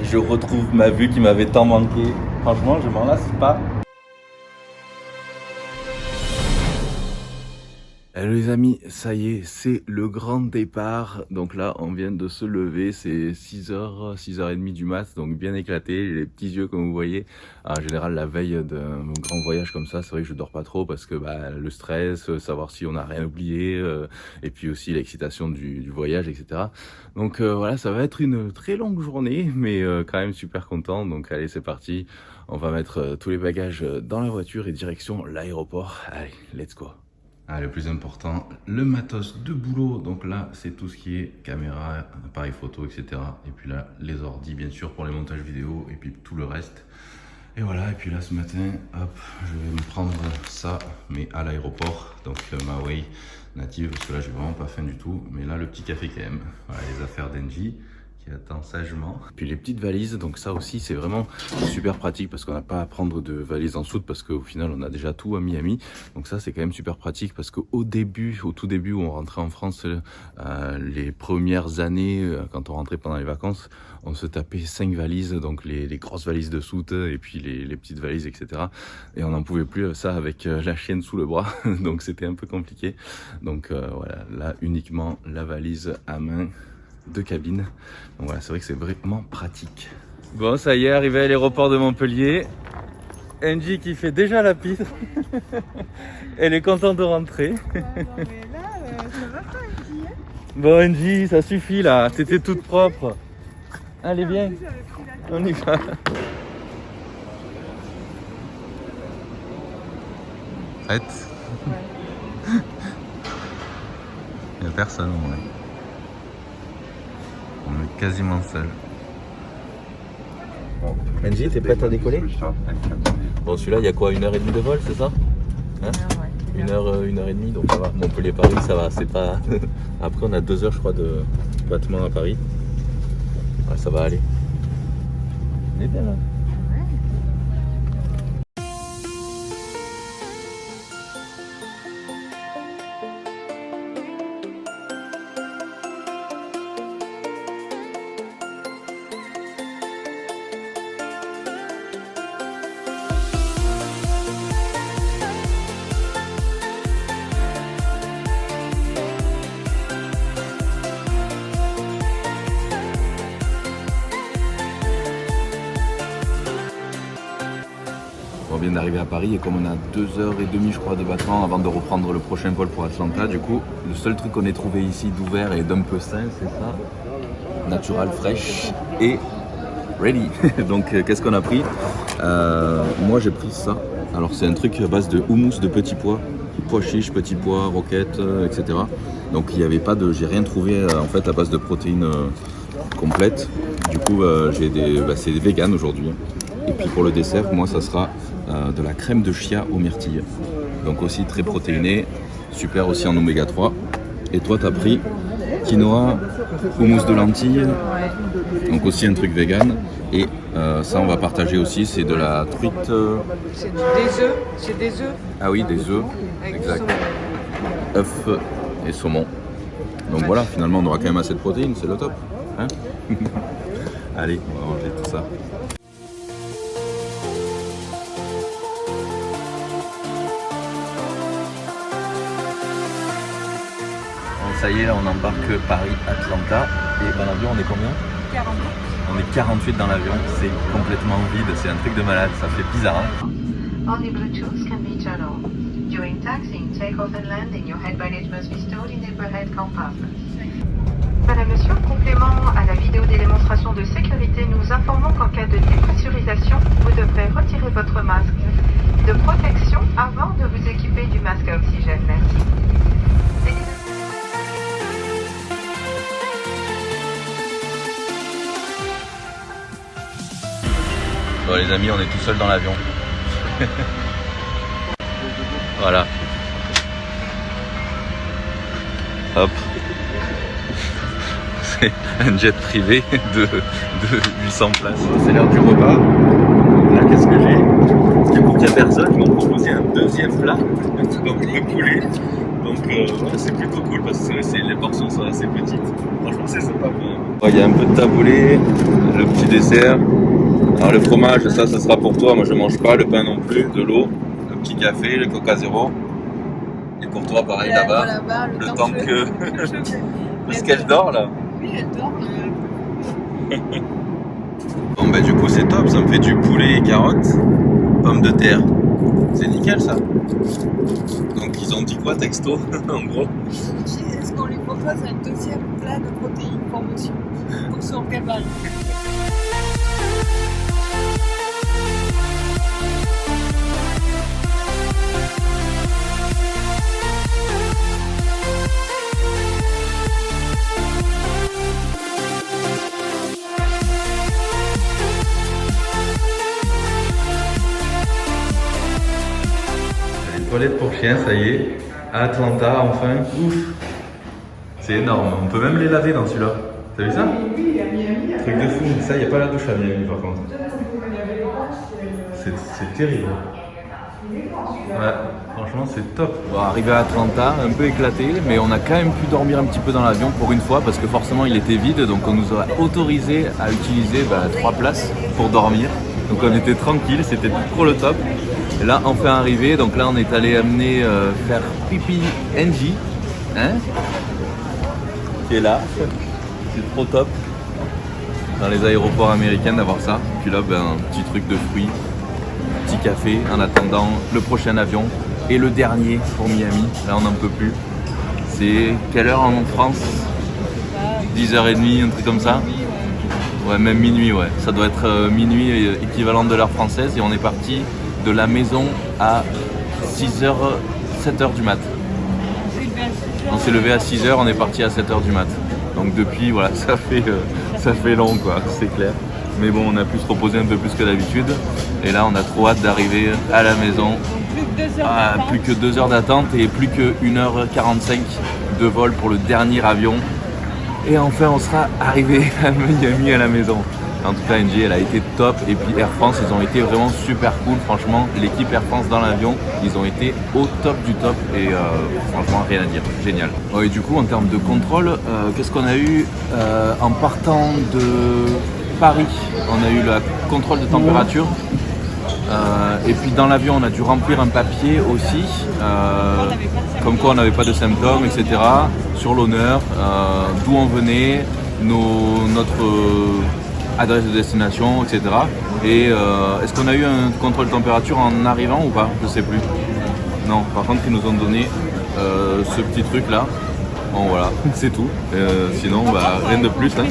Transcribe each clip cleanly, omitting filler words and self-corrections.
Je retrouve ma vue qui m'avait tant manqué. Franchement, je m'en lasse pas. Hello les amis, ça y est, c'est le grand départ. Donc là, on vient de se lever, c'est 6h, 6h30 du mat, donc bien éclaté, j'ai les petits yeux comme vous voyez. En général, la veille d'un grand voyage comme ça, c'est vrai que je dors pas trop parce que le stress, savoir si on n'a rien oublié, et puis aussi l'excitation du voyage, etc. Donc voilà, ça va être une très longue journée, mais quand même super content. Donc allez, c'est parti, on va mettre tous les bagages dans la voiture et direction l'aéroport. Allez, let's go. Ah, le plus important, le matos de boulot. Donc là, c'est tout ce qui est caméra, appareil photo, etc. Et puis là, les ordis, bien sûr, pour les montages vidéo. Et puis tout le reste. Et voilà, et puis là, ce matin, hop, je vais me prendre ça, mais à l'aéroport. Donc ma way native, parce que là, j'ai vraiment pas faim du tout. Mais là, le petit café quand même. Voilà, les affaires d'Engie qui attend sagement. Puis les petites valises, donc ça aussi c'est vraiment super pratique parce qu'on n'a pas à prendre de valise en soute parce qu'au final on a déjà tout à Miami. Donc ça c'est quand même super pratique parce qu'au tout début où on rentrait en France, les premières années, quand on rentrait pendant les vacances, on se tapait 5 valises, donc les grosses valises de soute et puis les petites valises, etc. Et on n'en pouvait plus ça avec la chienne sous le bras, donc c'était un peu compliqué. Donc voilà, là uniquement la valise à main de cabine. Donc voilà, c'est vrai que c'est vraiment pratique. Bon, ça y est, arrivé à l'aéroport de Montpellier. Angie qui fait déjà la piste. Elle est contente de rentrer. Non, mais là, ça va pas, Angie, hein. Bon, Angie, ça suffit là. T'étais toute propre. Allez, viens. On y va. Prête? Ouais. Il n'y a personne en vrai. On est quasiment seul. Bon. Angie, t'es prête à décoller? Bon, celui-là, il y a quoi, 1h30 de vol, c'est ça? Hein? Ouais. 1h30, donc ça va. Montpellier-Paris, ça va, c'est pas... Après, on a 2 heures, je crois, de battement à Paris. Ouais, ça va aller. On est bien là. On vient d'arriver à Paris et comme on a 2h30 je crois de battement avant de reprendre le prochain vol pour Atlanta, du coup le seul truc qu'on ait trouvé ici d'ouvert et d'un peu sain, c'est ça, natural, fresh et ready. Donc qu'est-ce qu'on a pris? Moi j'ai pris ça. Alors c'est un truc à base de houmous de petits pois, pois chiches, petits pois, roquettes, etc. Donc il n'y avait pas de, j'ai rien trouvé en fait à base de protéines complètes. Du coup c'est vegan aujourd'hui. Et puis pour le dessert, moi ça sera de la crème de chia aux myrtilles. Donc aussi très protéiné, super aussi en oméga 3. Et toi t'as pris quinoa, houmous de lentilles, donc aussi un truc vegan. Et ça on va partager aussi, c'est de la truite. C'est des œufs, c'est des œufs. Ah oui, des œufs, exact. Œufs et saumon. Donc voilà, finalement on aura quand même assez de protéines, c'est le top. Hein. Allez, on va manger tout ça. Ça y est, là on embarque Paris-Atlanta et dans l'avion on est combien? 48. On est 48 dans l'avion, c'est complètement vide, c'est un truc de malade, ça fait bizarre. Hein. Only Bluetooth can be turned on. During taxiing, takeoff and landing, your head baggage must be stored in the overhead compartment. Madame, Monsieur, en complément à la vidéo des démonstrations de sécurité, nous informons qu'en cas de dépressurisation, vous devrez retirer votre masque de protection avant de vous équiper du masque à oxygène. Merci. Bon les amis, on est tout seul dans l'avion. Voilà. Hop. C'est un jet privé de 800 places. C'est l'heure du repas. Là, qu'est-ce que j'ai? Pour qu'il n'y ait personne, ils m'ont proposé un deuxième plat, donc le poulet. Donc ouais, c'est plutôt cool parce que les portions sont assez petites. Franchement c'est sympa. Il y a un peu de taboulé, le petit dessert. Alors le fromage, ça sera pour toi, moi je mange pas, le pain non plus, de l'eau, le petit café, le coca zéro. Et pour toi pareil là-bas, le temps que... Parce qu'elle dort là. Oui, elle dort. Bon bah du coup c'est top, ça me fait du poulet et carottes, pommes de terre. C'est nickel ça. Donc ils ont dit quoi texto en gros? Est-ce qu'on lui propose un deuxième plat de protéines pour monsieur, pour son gabarit? Toilette pour chien, ça y est. À Atlanta, enfin. Ouf. C'est énorme. On peut même les laver dans celui-là. T'as vu ça? Oui, à Miami. Truc de fou. Ça, il n'y a pas la douche à Miami par contre. C'est terrible. Ouais, franchement, c'est top. On va arriver à Atlanta, un peu éclaté, mais on a quand même pu dormir un petit peu dans l'avion pour une fois parce que forcément il était vide. Donc on nous a autorisé à utiliser 3 places pour dormir. Donc on était tranquille, c'était trop le top. Et là, enfin arrivé, donc là on est allé amener faire pipi Angie, hein, qui est là, c'est trop top dans les aéroports américains d'avoir ça. Puis là, un petit truc de fruits, petit café en attendant le prochain avion et le dernier pour Miami. Là on n'en peut plus. C'est quelle heure en France? 10h30, un truc comme ça. Ouais, même minuit, ouais. Ça doit être minuit équivalent de l'heure française et on est parti de la maison à 6h, 7h du mat. On s'est levé à 6h, on est parti à 7h du mat. Donc depuis, voilà, ça fait long quoi, c'est clair. Mais bon, on a pu se reposer un peu plus que d'habitude. Et là, on a trop hâte d'arriver à la maison. Plus que 2 heures d'attente et plus que 1h45 de vol pour le dernier avion. Et enfin, on sera arrivé à Miami à la maison. En tout cas, Angie, elle a été top. Et puis Air France, ils ont été vraiment super cool. Franchement, l'équipe Air France dans l'avion, ils ont été au top du top. Et franchement, rien à dire. Génial. Oh, et du coup, en termes de contrôle, qu'est-ce qu'on a eu en partant de Paris? On a eu le contrôle de température. Et puis dans l'avion, on a dû remplir un papier aussi. Comme quoi on n'avait pas de symptômes, etc. Sur l'honneur, d'où on venait, notre adresse de destination, etc. Et est-ce qu'on a eu un contrôle de température en arrivant ou pas? Je sais plus. Non, par contre ils nous ont donné ce petit truc là. Bon voilà, c'est tout. Sinon rien de plus. Hein.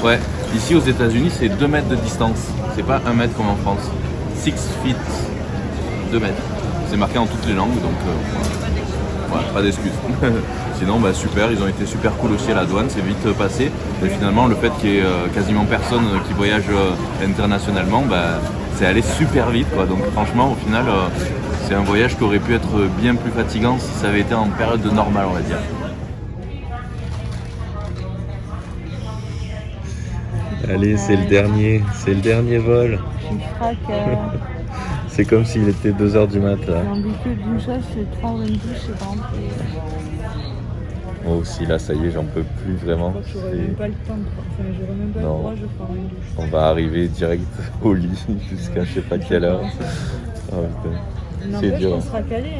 Ouais, ici aux États-Unis c'est 2 mètres de distance. C'est pas 1 mètre comme en France. 6 feet, 2 mètres. C'est marqué en toutes les langues donc ouais, pas d'excuses. Sinon super, ils ont été super cool aussi à la douane, c'est vite passé. Et finalement le fait qu'il y ait quasiment personne qui voyage internationalement, c'est allé super vite quoi. Donc franchement au final c'est un voyage qui aurait pu être bien plus fatigant si ça avait été en période normale on va dire. Allez, c'est le dernier vol. C'est comme s'il était 2h du mat là. L'habitude d'une chose, c'est 3h30, c'est rentré. Moi aussi là, ça y est, j'en peux plus vraiment. J'aurais même pas le temps, enfin j'aurais même pas le courage de faire une douche. On va arriver direct au lit jusqu'à je sais pas quelle heure. Oh, c'est dur. On sera calé.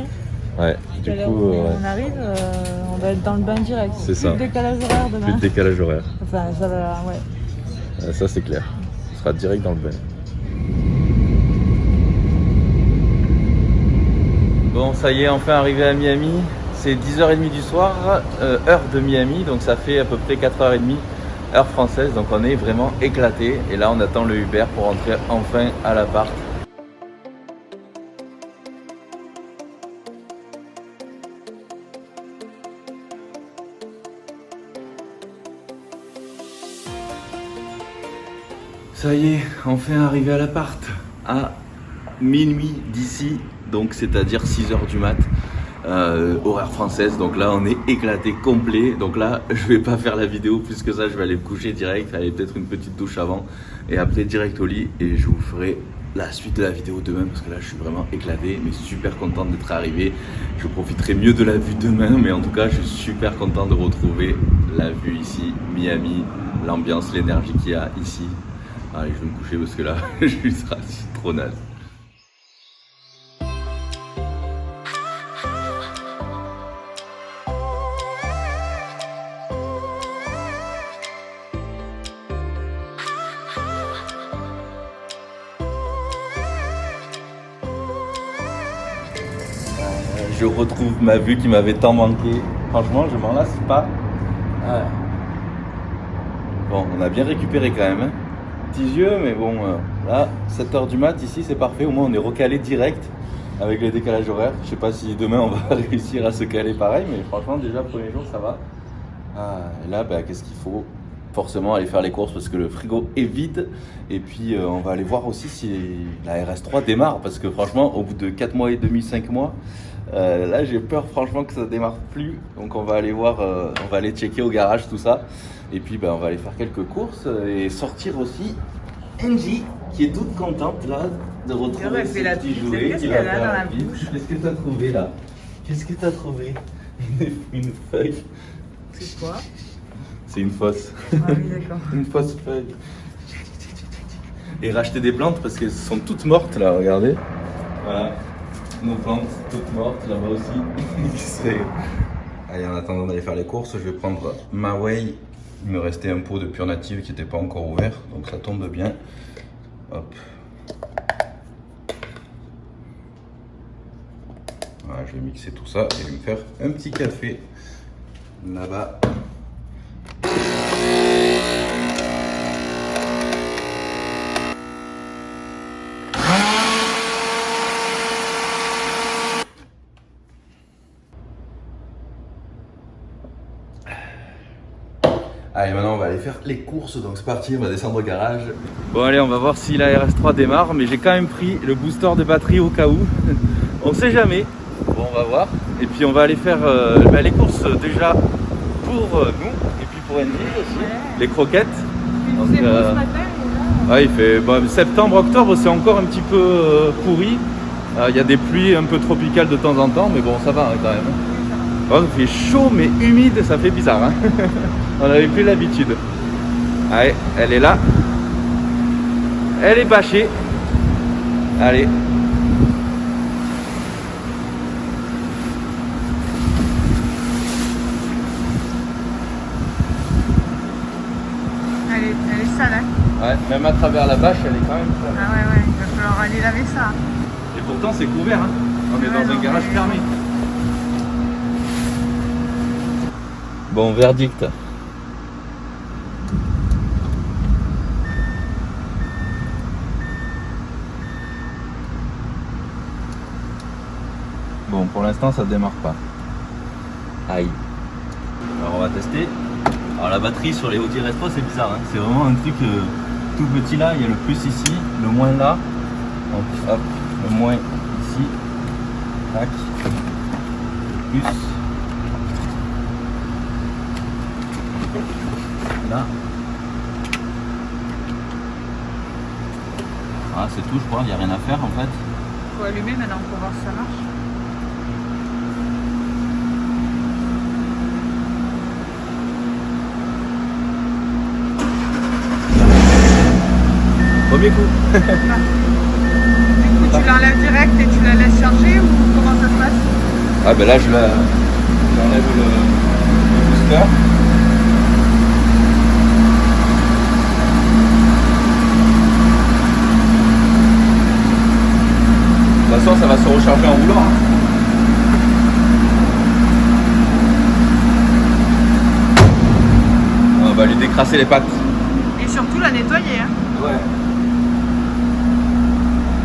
Hein. Ouais, du coup. On arrive, on va être dans le bain direct. C'est ça. Plus de décalage horaire demain. Plus de décalage horaire. Enfin, ça va, ouais. Ça c'est clair. On sera direct dans le bain. Bon, ça y est, enfin arrivé à Miami. C'est 10h30 du soir, heure de Miami, donc ça fait à peu près 4h30 heure française. Donc on est vraiment éclaté. Et là, on attend le Uber pour rentrer enfin à l'appart. Ça y est, enfin arrivé à l'appart à minuit d'ici, donc c'est-à-dire 6h du mat, horaire française. Donc là on est éclaté complet. Donc là je vais pas faire la vidéo plus que ça, je vais aller me coucher direct, aller peut-être une petite douche avant et après direct au lit et je vous ferai la suite de la vidéo demain parce que là je suis vraiment éclaté mais super content d'être arrivé. Je profiterai mieux de la vue demain mais en tout cas je suis super content de retrouver la vue ici, Miami, l'ambiance, l'énergie qu'il y a ici. Allez, je vais me coucher parce que là je suis trop naze. Je retrouve ma vue qui m'avait tant manqué. Franchement, je m'en lasse pas. Ah. Bon, on a bien récupéré quand même. Hein. Petits yeux, mais bon, là, 7h du mat, ici, c'est parfait. Au moins, on est recalé direct avec le décalage horaire. Je sais pas si demain, on va réussir à se caler pareil, mais franchement, déjà, premier jour, ça va. Ah, et là, bah, qu'est-ce qu'il faut ? Forcément aller faire les courses parce que le frigo est vide et puis on va aller voir aussi si la RS3 démarre parce que franchement au bout de 4 mois et demi, 5 mois là j'ai peur franchement que ça démarre plus, donc on va aller voir, on va aller checker au garage tout ça et puis on va aller faire quelques courses et sortir aussi Angie qui est toute contente là de retrouver ses petits jouets. Qu'est-ce qu'elle a dans la bouche ? Qu'est-ce que tu as trouvé là ? Qu'est-ce que tu as trouvé ? Une feuille. C'est quoi ? C'est une fosse. Ah oui, d'accord. Une fausse feuille. Et racheter des plantes parce qu'elles sont toutes mortes là, regardez. Voilà. Nos plantes toutes mortes là-bas aussi. Allez, en attendant d'aller faire les courses, je vais prendre ma whey. Il me restait un pot de Pure Native qui n'était pas encore ouvert, donc ça tombe bien. Hop. Voilà, je vais mixer tout ça et je vais me faire un petit café là-bas. Allez, maintenant on va aller faire les courses, donc c'est parti, on va descendre au garage. Bon allez, on va voir si la RS3 démarre, mais j'ai quand même pris le booster de batterie au cas où. On sait jamais. Bon, on va voir. Et puis on va aller faire les courses déjà pour nous, et puis pour Andy aussi, les croquettes. Donc, C'est beau ce matin, ouais, il fait septembre, octobre, c'est encore un petit peu pourri. Il y a des pluies un peu tropicales de temps en temps, mais bon, ça va hein, quand même. Oh, il fait chaud mais humide, ça fait bizarre. Hein. On n'avait plus l'habitude. Allez, elle est là. Elle est bâchée. Allez. Elle est sale, hein ? Ouais, même à travers la bâche, elle est quand même sale. Ah ouais, il va falloir aller laver ça. Et pourtant, c'est couvert. Hein. On est dans un garage fermé. Bon, verdict. Bon, pour l'instant, ça démarre pas. Aïe. Alors, on va tester. Alors, la batterie sur les Audi RS3, c'est bizarre. Hein. C'est vraiment un truc tout petit là. Il y a le plus ici, le moins là. Donc, hop, le moins ici. Tac. Le plus. Là. Ah, c'est tout, je crois, il n'y a rien à faire en fait. Faut allumer maintenant pour voir si ça marche. Premier coup. Du coup, tu l'enlèves direct et tu la laisses charger ou comment ça se passe ? Ah ben là, j'enlève le booster. De toute façon, ça va se recharger en roulant. Hein. On va lui décrasser les pattes. Et surtout la nettoyer. Hein. Ouais.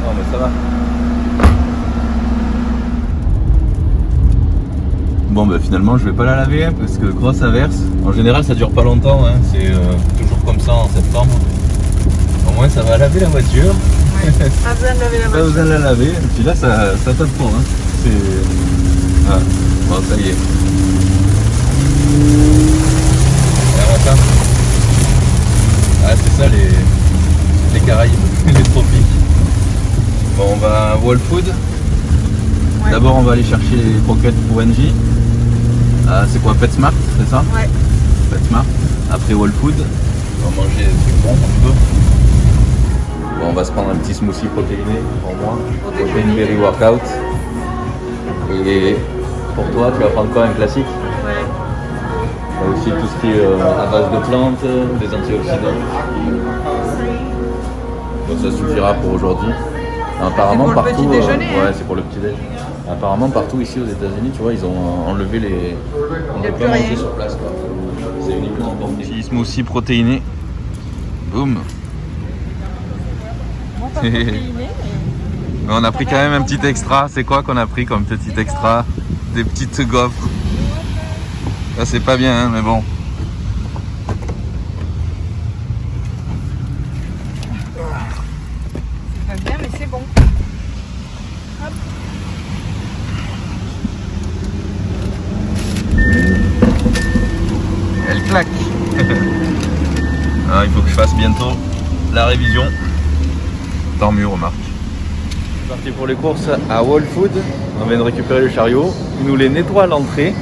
Non mais ça va. Bon bah finalement je vais pas la laver hein, parce que grosse averse. En général ça dure pas longtemps, hein. C'est toujours comme ça en septembre. Au moins ça va laver la voiture. Ouais. Pas besoin de laver la Pas voiture. besoin de la laver. Et puis là ça tape fort. Hein. C'est... Ah, bon ça y est. Alors, attends. Ah c'est ça les Caraïbes, les tropiques. Bon, on va à Whole Food. Ouais. D'abord, on va aller chercher les croquettes pour NJ. C'est quoi, PetSmart, c'est ça? Ouais. PetSmart. Après Whole Food, on va manger des trucs bons un peu. Bon, on va se prendre un petit smoothie protéiné pour moi. Protein Berry Workout. Et pour toi, tu vas prendre quoi, un classique? Ouais. Il y a aussi tout ce qui est à base de plantes, des antioxydants. Donc ça suffira pour aujourd'hui. Apparemment C'est pour le partout, petit déjeuner, hein. ouais, c'est pour le petit déjeuner. Apparemment partout ici aux États-Unis, tu vois, ils ont enlevé les. On Il y a peut plus pas rien. manger sur place, quoi. C'est uniquement pour petit smoothie protéiné. Boum. Moi, pas protéiné, mais... Mais on a pris quand même un petit extra. C'est quoi qu'on a pris comme petit extra? Des petites gaufres. Ça c'est pas bien, hein, mais bon. C'est pas bien, mais c'est bon. Hop. Elle claque. Ah, il faut que je fasse bientôt la révision. Tant mieux, remarque. C'est parti pour les courses à Whole Food. On vient de récupérer le chariot. Il nous les nettoie à l'entrée.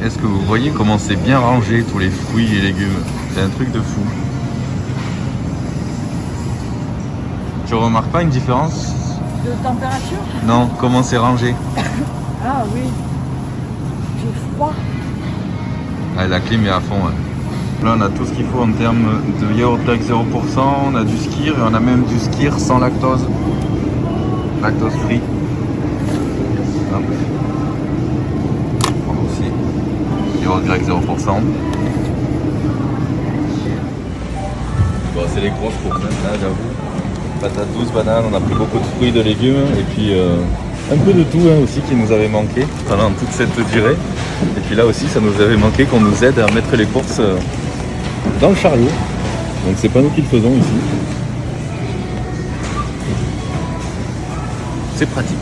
Est-ce que vous voyez comment c'est bien rangé tous les fruits et légumes? C'est un truc de fou. Tu remarques pas une différence? De température? Non, comment c'est rangé? Ah oui. J'ai froid. Ah, la clim est à fond. Ouais. Là, on a tout ce qu'il faut en termes de yaourt avec 0%, on a du skyr et on a même du skyr sans lactose. Lactose free. Hop. On a aussi yaourt grec 0%. Bon, c'est les grosses courses, hein, j'avoue. Patates douces, bananes, on a pris beaucoup de fruits, de légumes et puis un peu de tout hein, aussi qui nous avait manqué pendant toute cette durée. Et puis là aussi, ça nous avait manqué qu'on nous aide à mettre les courses dans le chariot. Donc c'est pas nous qui le faisons ici. C'est pratique.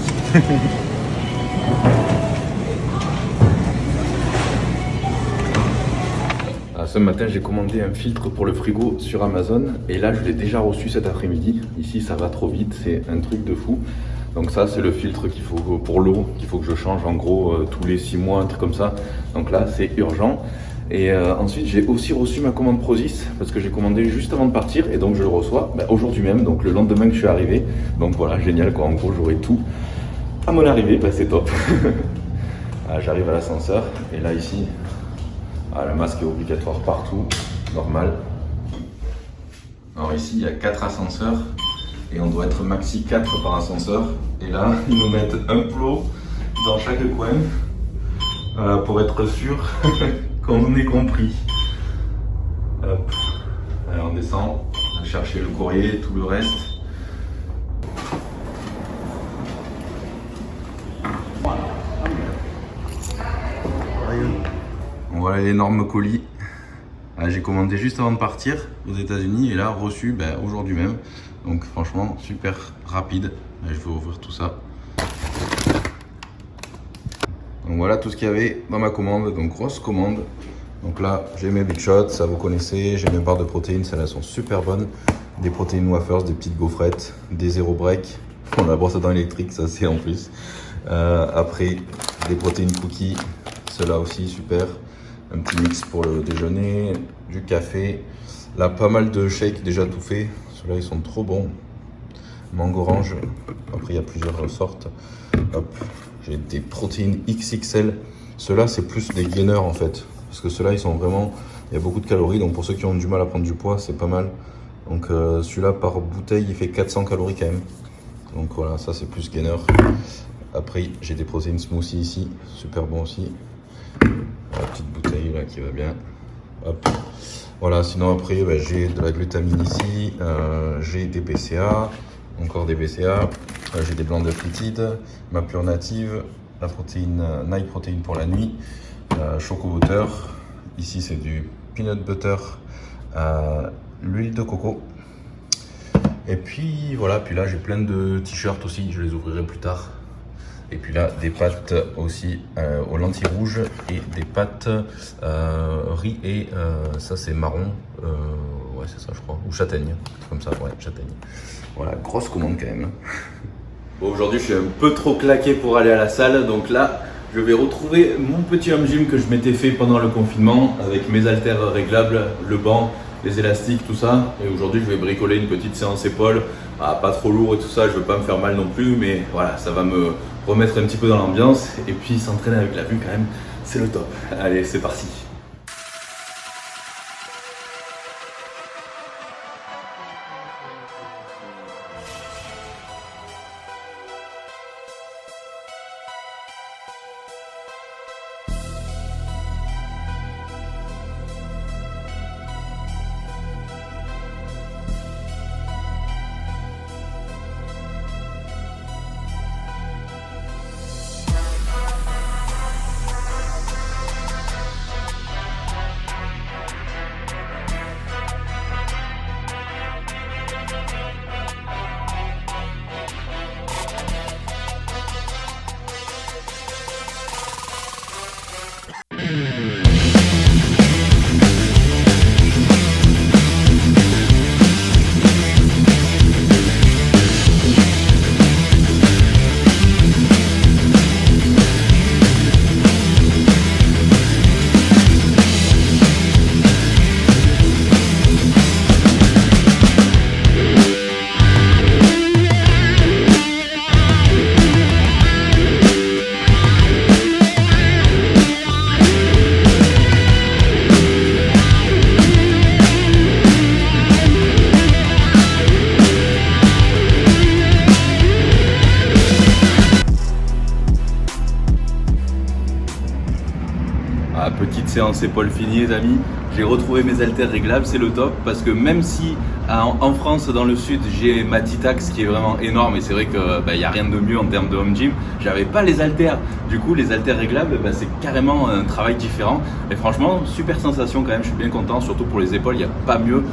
Ce matin, j'ai commandé un filtre pour le frigo sur Amazon et là, je l'ai déjà reçu cet après-midi. Ici, ça va trop vite, c'est un truc de fou. Donc ça, c'est le filtre qu'il faut pour l'eau, qu'il faut que je change en gros tous les 6 mois, un truc comme ça. Donc là, c'est urgent. Et ensuite, j'ai aussi reçu ma commande Prozis parce que j'ai commandé juste avant de partir et donc je le reçois aujourd'hui même, donc le lendemain que je suis arrivé. Donc voilà, génial quoi. En gros, j'aurai tout à mon arrivée, bah, c'est top. J'arrive à l'ascenseur et là ici. Ah, le masque est obligatoire partout, normal. Alors ici, il y a 4 ascenseurs et on doit être maxi 4 par ascenseur. Et là, ils nous mettent un plot dans chaque coin pour être sûr qu'on ait compris. Hop. Alors on descend, on va chercher le courrier, tout le reste. Voilà l'énorme colis. J'ai commandé juste avant de partir aux États-Unis et là reçu aujourd'hui même. Donc franchement super rapide. Je vais ouvrir tout ça. Donc voilà tout ce qu'il y avait dans ma commande. Donc grosse commande. Donc là j'ai mes Big Shots, ça vous connaissez. J'ai mes barres de protéines, celles-là sont super bonnes. Des protéines wafers, des petites gaufrettes, des zéro break. On a brosse à dents électrique, ça c'est en plus. Après des protéines cookies, ceux-là aussi super. Un petit mix pour le déjeuner, du café. Là, pas mal de shakes déjà tout faits. Ceux-là, ils sont trop bons. Mangue orange. Après, il y a plusieurs sortes. Hop. J'ai des protéines XXL. Ceux-là, c'est plus des gainers en fait. Parce que ceux-là, ils sont vraiment... Il y a beaucoup de calories. Donc, pour ceux qui ont du mal à prendre du poids, c'est pas mal. Donc, celui-là, par bouteille, il fait 400 calories quand même. Donc, voilà, ça, c'est plus gainer. Après, j'ai des protéines smoothie ici. Super bon aussi. La petite bouteille là qui va bien. Hop. Voilà, sinon après j'ai de la glutamine ici, j'ai des BCA, encore des BCA, j'ai des blancs d'œufs liquides, ma pure native, la protéine Night Protein pour la nuit, Choco Butter, ici c'est du peanut butter, l'huile de coco. Et puis voilà, puis là j'ai plein de t-shirts aussi, je les ouvrirai plus tard. Et puis là, des pâtes aussi aux lentilles rouges et des pâtes riz et ça c'est marron. Ouais, ouais c'est ça je crois, ou châtaigne, comme ça, ouais châtaigne. Voilà, grosse commande quand même. Bon, aujourd'hui je suis un peu trop claqué pour aller à la salle, donc là je vais retrouver mon petit home gym que je m'étais fait pendant le confinement avec mes haltères réglables, le banc, les élastiques, tout ça. Et aujourd'hui je vais bricoler une petite séance épaules, pas trop lourd et tout ça, je veux pas me faire mal non plus, mais voilà, ça va me remettre un petit peu dans l'ambiance. Et puis s'entraîner avec la vue quand même, c'est le top. Allez, c'est parti. Petite séance épaules finie les amis, j'ai retrouvé mes haltères réglables, c'est le top parce que même si en France dans le sud j'ai ma Titax qui est vraiment énorme et c'est vrai que y a rien de mieux en termes de home gym, j'avais pas les haltères, du coup les haltères réglables c'est carrément un travail différent et franchement super sensation quand même, je suis bien content, surtout pour les épaules, il n'y a pas mieux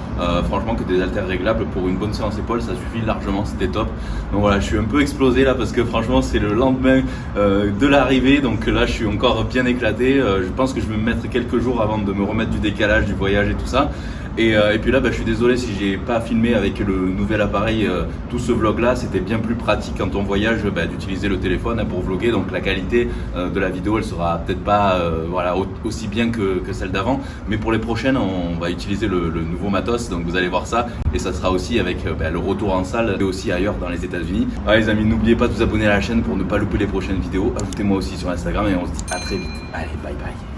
franchement que des haltères réglables pour une bonne séance épaules, ça suffit largement, c'était top. Donc voilà, je suis un peu explosé là parce que franchement c'est le lendemain de l'arrivée, donc là je suis encore bien éclaté, je pense que je vais me mettre quelques jours avant de me remettre du décalage du voyage et tout ça. Et puis là je suis désolé si j'ai pas filmé avec le nouvel appareil tout ce vlog là, c'était bien plus pratique quand on voyage d'utiliser le téléphone pour vlogger, donc la qualité de la vidéo elle sera peut-être pas voilà, aussi bien que celle d'avant, mais pour les prochaines on va utiliser le nouveau matos, donc vous allez voir ça et ça sera aussi avec le retour en salle et aussi ailleurs dans les États-Unis. Allez les amis, n'oubliez pas de vous abonner à la chaîne pour ne pas louper les prochaines vidéos, ajoutez-moi aussi sur Instagram et on se dit à très vite. Allez, bye bye.